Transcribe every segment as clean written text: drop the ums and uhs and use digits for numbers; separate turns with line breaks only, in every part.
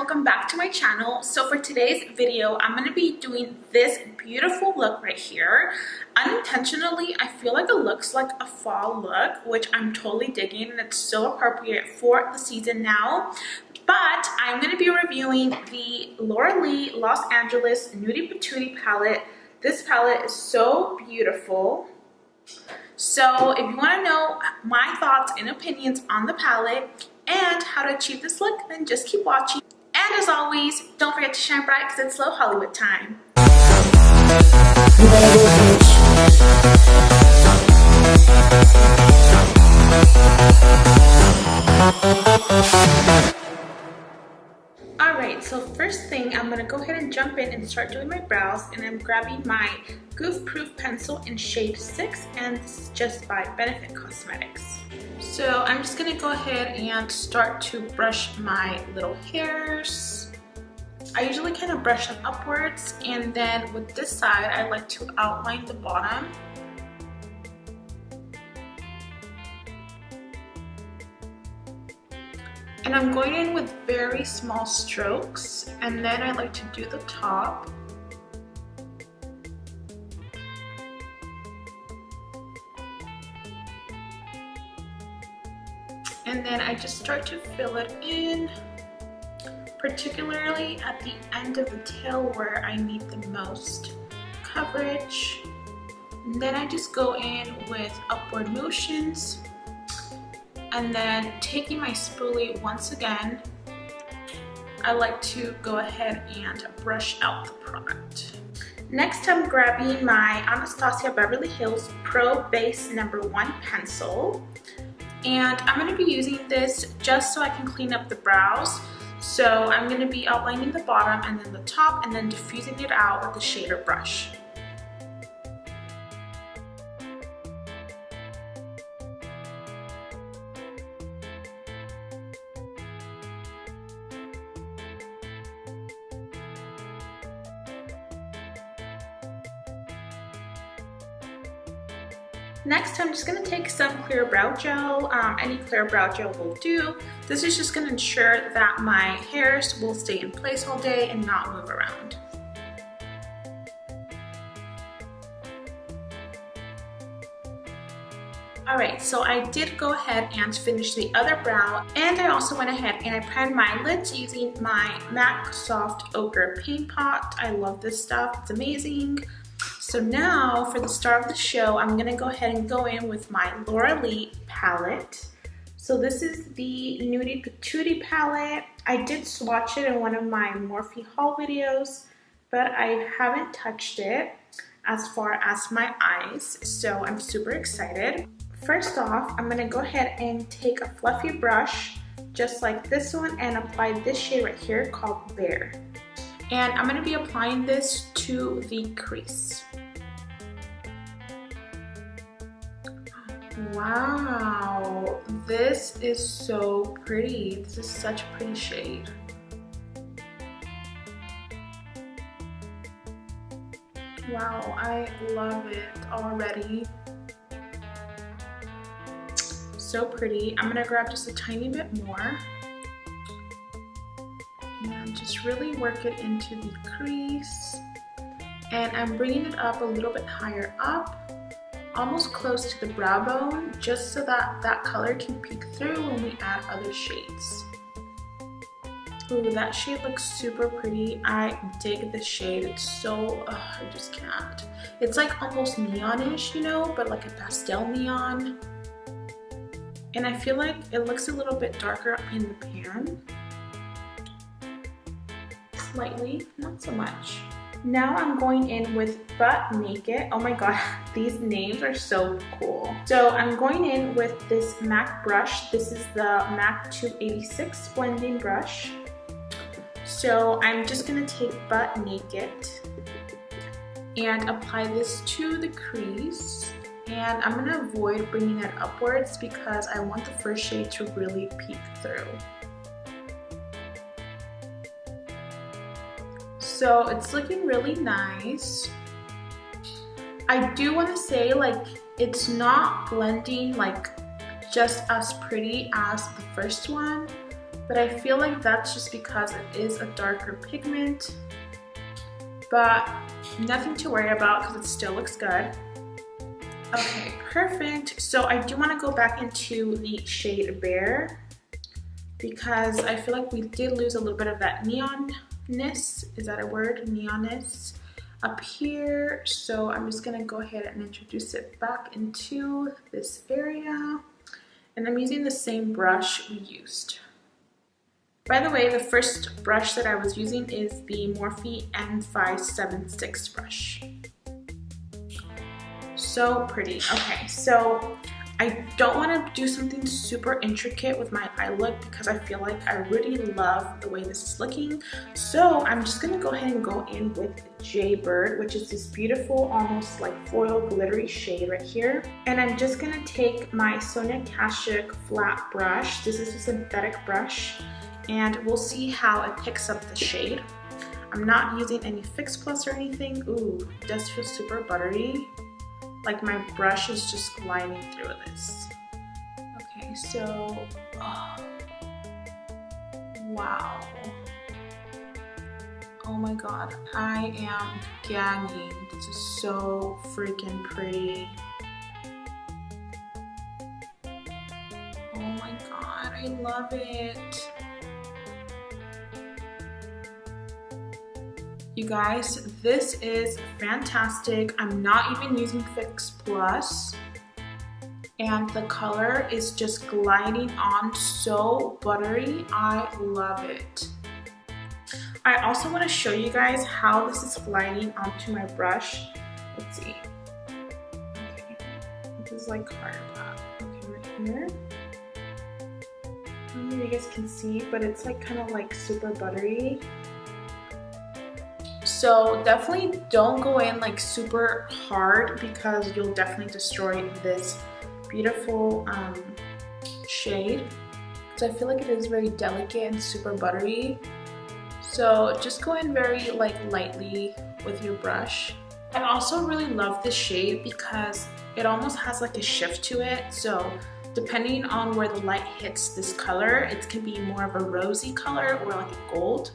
welcome back to my channel. So for today's video, I'm going to be doing this beautiful look right here. Unintentionally, I feel like it looks like a fall look, which I'm totally digging, and it's so appropriate for the season now. But I'm going to be reviewing the Laura Lee Los Angeles Nudie Patootie palette. This palette is so beautiful. So if you want to know my thoughts and opinions on the palette and how to achieve this look, then just keep watching. And as always, don't forget to shine bright because it's Slow Hollywood time. Alright, so first thing, I'm going to go ahead and jump in and start doing my brows, and I'm grabbing my Goof Proof pencil in shade 6, and this is just by Benefit Cosmetics. So I'm just going to go ahead and start to brush my little hairs. I usually kind of brush them upwards, and then with this side I like to outline the bottom. And I'm going in with very small strokes, and then I like to do the top. And then I just start to fill it in, particularly at the end of the tail where I need the most coverage. And then I just go in with upward motions. And then taking my spoolie once again, I like to go ahead and brush out the product. Next, I'm grabbing my Anastasia Beverly Hills Pro Base No. 1 pencil. And I'm going to be using this just so I can clean up the brows. So I'm going to be outlining the bottom and then the top, and then diffusing it out with the shader brush. Next, I'm just going to take some clear brow gel. Any clear brow gel will do. This is just going to ensure that my hairs will stay in place all day and not move around. Alright, so I did go ahead and finish the other brow, and I also went ahead and I primed my lids using my MAC Soft Ochre Paint Pot. I love this stuff, it's amazing. So now for the star of the show, I'm going to go ahead and go in with my Laura Lee palette. So this is the Nudie Patootie palette. I did swatch it in one of my Morphe haul videos, but I haven't touched it as far as my eyes, so I'm super excited. First off, I'm going to go ahead and take a fluffy brush, just like this one, and apply this shade right here called Bear. And I'm going to be applying this to the crease. Wow, this is so pretty. This is such a pretty shade. Wow, I love it already. So pretty. I'm gonna grab just a tiny bit more and just really work it into the crease. And I'm bringing it up a little bit higher up, almost close to the brow bone, just so that that color can peek through when we add other shades. Ooh, that shade looks super pretty. I dig this shade. It's so, I just can't. It's like almost neonish, you know, but like a pastel neon. And I feel like it looks a little bit darker in the pan. Slightly, not so much. Now I'm going in with Butt Naked. Oh my god, these names are so cool. So I'm going in with this MAC brush. This is the MAC 286 blending brush. So I'm just gonna take Butt Naked and apply this to the crease. And I'm gonna avoid bringing it upwards because I want the first shade to really peek through. So it's looking really nice. I do want to say, like, it's not blending like just as pretty as the first one, but I feel like that's just because it is a darker pigment, but nothing to worry about because it still looks good. Okay, perfect. So I do want to go back into the shade Bare because I feel like we did lose a little bit of that neonness. Is that a word? Neonness up here. So I'm just gonna go ahead and introduce it back into this area. And I'm using the same brush we used. By the way, the first brush that I was using is the Morphe N576 brush. So pretty. Okay, so I don't want to do something super intricate with my eye look because I feel like I really love the way this is looking. So I'm just going to go ahead and go in with Jaybird, which is this beautiful, almost like foil glittery shade right here. And I'm just going to take my Sonia Kashuk flat brush. This is a synthetic brush, and we'll see how it picks up the shade. I'm not using any Fix Plus or anything. Ooh, it does feel super buttery. Like my brush is just gliding through this. Okay, so, oh, wow. Oh my God, I am gagging. This is so freaking pretty. Oh my God, I love it. You guys, this is fantastic. I'm not even using Fix Plus, and the color is just gliding on so buttery. I love it. I also want to show you guys how this is gliding onto my brush. Let's see. Okay, this is like hard. Okay, right here. I don't know if you guys can see, but it's like kind of like super buttery. So definitely don't go in like super hard because you'll definitely destroy this beautiful shade. So I feel like it is very delicate and super buttery. So just go in very like lightly with your brush. I also really love this shade because it almost has like a shift to it. So depending on where the light hits this color, it can be more of a rosy color or like a gold,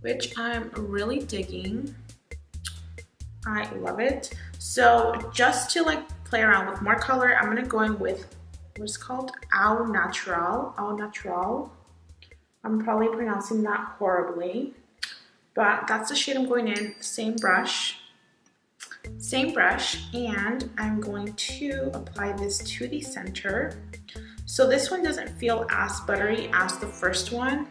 which I'm really digging. I love it. So just to like play around with more color, I'm gonna go in with what's called Au Natural. Au Natural. I'm probably pronouncing that horribly, but that's the shade I'm going in. Same brush, and I'm going to apply this to the center. So this one doesn't feel as buttery as the first one,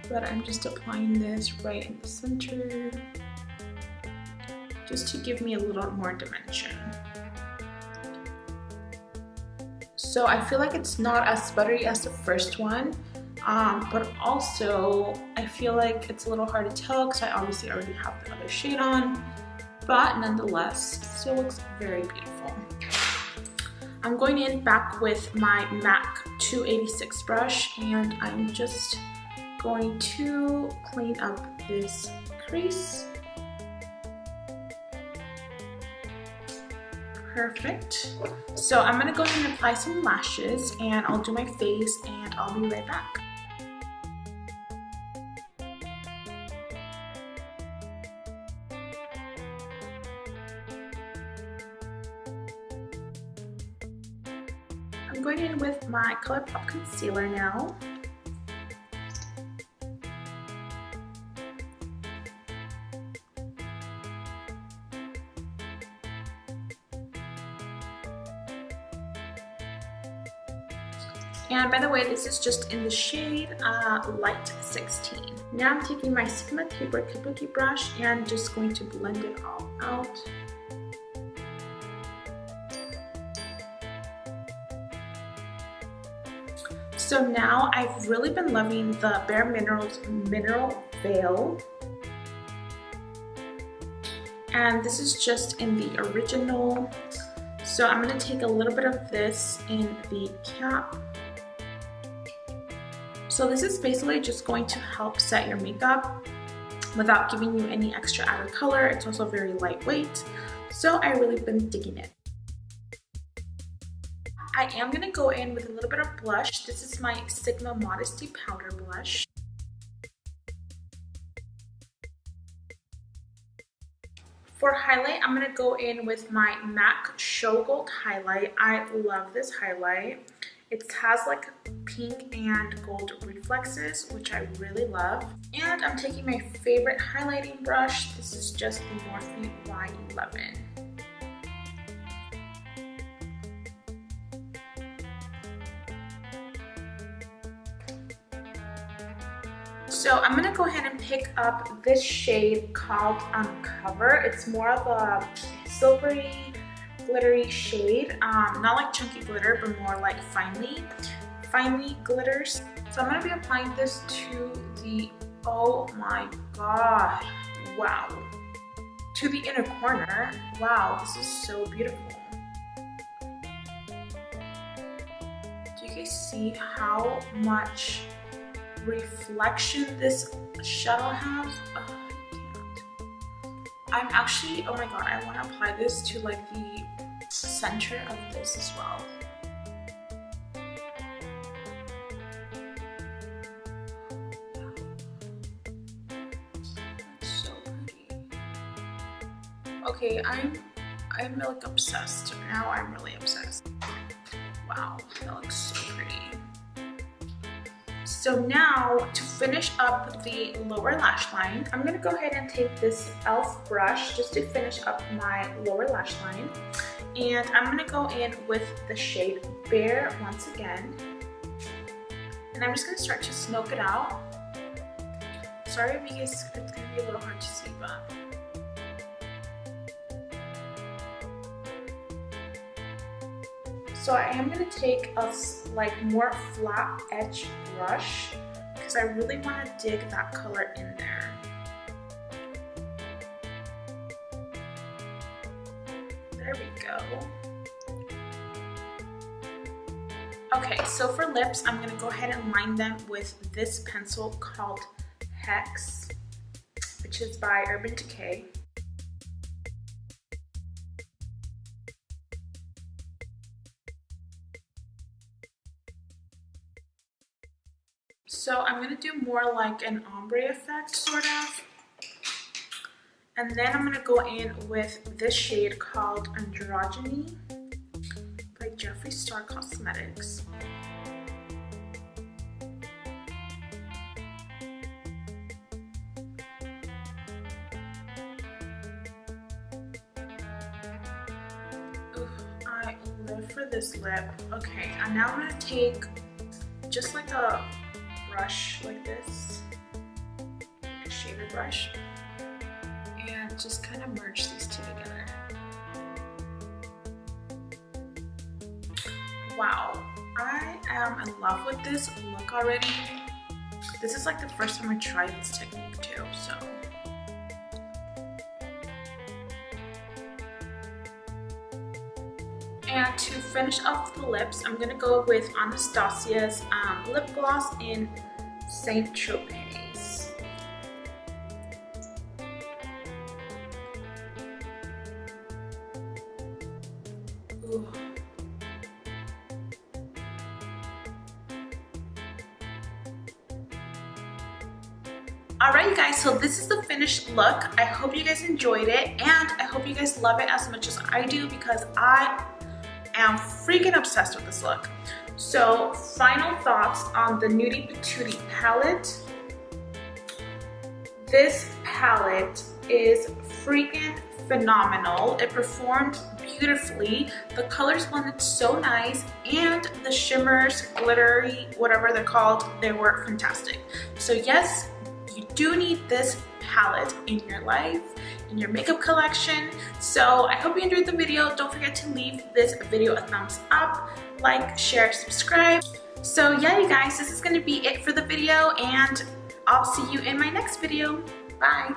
but I'm just applying this right in the center just to give me a little more dimension. So I feel like it's not as buttery as the first one, but also I feel like it's a little hard to tell because I obviously already have the other shade on, but nonetheless, it still looks very beautiful. I'm going in back with my MAC 286 brush, and I'm just going to clean up this crease. Perfect. So I'm gonna go ahead and apply some lashes, and I'll do my face, and I'll be right back. I'm going in with my ColourPop concealer now. And by the way, this is just in the shade Light 16. Now I'm taking my Sigma Tapered Kabuki brush and just going to blend it all out. So now I've really been loving the Bare Minerals Mineral Veil. And this is just in the original. So I'm going to take a little bit of this in the cap. So this is basically just going to help set your makeup without giving you any extra added color. It's also very lightweight, so I really been digging it. I am going to go in with a little bit of blush. This is my Sigma Modesty Powder Blush. For highlight, I'm going to go in with my MAC Show Gold highlight. I love this highlight. It has like pink and gold reflexes, which I really love. And I'm taking my favorite highlighting brush. This is just the Morphe Y11. So I'm going to go ahead and pick up this shade called Uncover. It's more of a silvery, glittery shade. Not like chunky glitter, but more like finely glitters. So I'm going to be applying this to the, oh my god, wow. To the inner corner. Wow, this is so beautiful. Do you guys see how much reflection this shadow has? Oh, I can't. I'm actually, oh my god, I want to apply this to like the center of this as well. That's so pretty. Okay, I'm like obsessed. Now I'm really obsessed. Wow, that looks so pretty. So now, to finish up the lower lash line, I'm going to go ahead and take this e.l.f. brush just to finish up my lower lash line. And I'm going to go in with the shade Bare once again. And I'm just going to start to smoke it out. Sorry if you guys, it's going to be a little hard to see, but... So I am going to take a like more flat edge brush because I really want to dig that color in there. There we go. Okay, so for lips, I'm going to go ahead and line them with this pencil called Hex, which is by Urban Decay. So I'm going to do more like an ombre effect, sort of. And then I'm going to go in with this shade called Androgyny by Jeffree Star Cosmetics. Ooh, I live for this lip. Okay, and now I'm going to take just like a brush like this, a shader brush, and just kind of merge these two together. Wow, I am in love with this look already. This is like the first time I tried this technique too, so. And to finish off the lips, I'm going to go with Anastasia's lip gloss in Saint Tropez. Ooh. Alright you guys, so this is the finished look. I hope you guys enjoyed it, and I hope you guys love it as much as I do, because I am freaking obsessed with this look. So final thoughts on the Nudie Patootie palette. This palette is freaking phenomenal. It performed beautifully. The colors blended so nice, and the shimmers, glittery, whatever they're called, they were fantastic. So yes, you do need this palette in your life, in your makeup collection. So I hope you enjoyed the video. Don't forget to leave this video a thumbs up, like, share, subscribe. So yeah, you guys, this is going to be it for the video, and I'll see you in my next video. Bye.